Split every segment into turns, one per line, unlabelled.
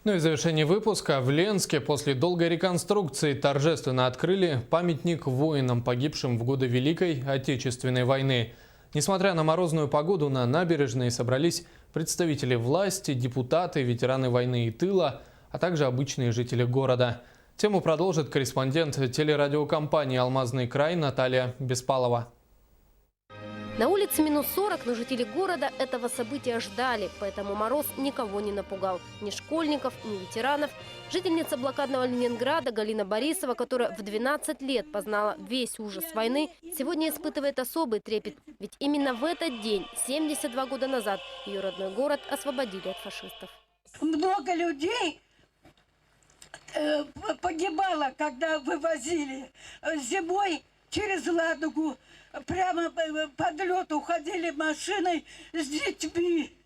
Ну и в завершении выпуска в Ленске после долгой реконструкции торжественно открыли памятник воинам, погибшим в годы Великой Отечественной войны. Несмотря на морозную погоду, на набережной собрались представители власти, депутаты, ветераны войны и тыла, а также обычные жители города. Тему продолжит корреспондент телерадиокомпании «Алмазный край» Наталья Беспалова.
На улице минус 40, но жители города этого события ждали, поэтому мороз никого не напугал. Ни школьников, ни ветеранов. Жительница блокадного Ленинграда Галина Борисова, которая в 12 лет познала весь ужас войны, сегодня испытывает особый трепет. Ведь именно в этот день, 72 года назад, ее родной город освободили от фашистов.
Много людей погибало, когда вывозили зимой через Ладогу. Прямо под лед уходили машиной с детьми.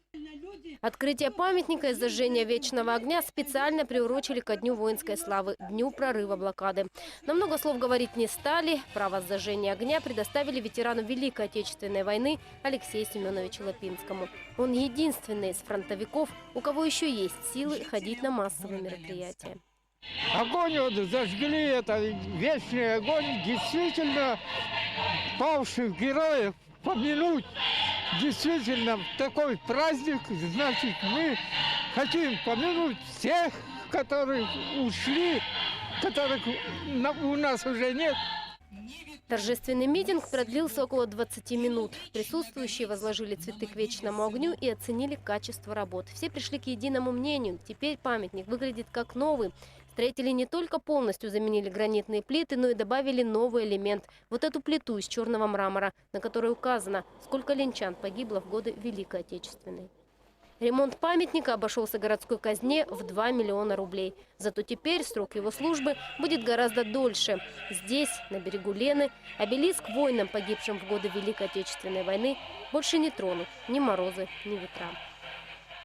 Открытие памятника и зажжение вечного огня специально приурочили ко Дню воинской славы, Дню прорыва блокады. Но много слов говорить не стали. Право зажжения огня предоставили ветерану Великой Отечественной войны Алексею Семеновичу Лапинскому. Он единственный из фронтовиков, у кого еще есть силы ходить на массовые мероприятия.
Огонь вот зажгли, это вечный огонь, действительно павших героев помянуть. Действительно, такой праздник, значит, мы хотим помянуть всех, которые ушли, которых у нас уже нет.
Торжественный митинг продлился около 20 минут. Присутствующие возложили цветы к вечному огню и оценили качество работ. Все пришли к единому мнению. Теперь памятник выглядит как новый. Строители не только полностью заменили гранитные плиты, но и добавили новый элемент – вот эту плиту из черного мрамора, на которой указано, сколько ленчан погибло в годы Великой Отечественной. Ремонт памятника обошелся городской казне в 2 миллиона рублей. Зато теперь срок его службы будет гораздо дольше. Здесь, на берегу Лены, обелиск воинам, погибшим в годы Великой Отечественной войны, больше не тронут ни морозы, ни ветра.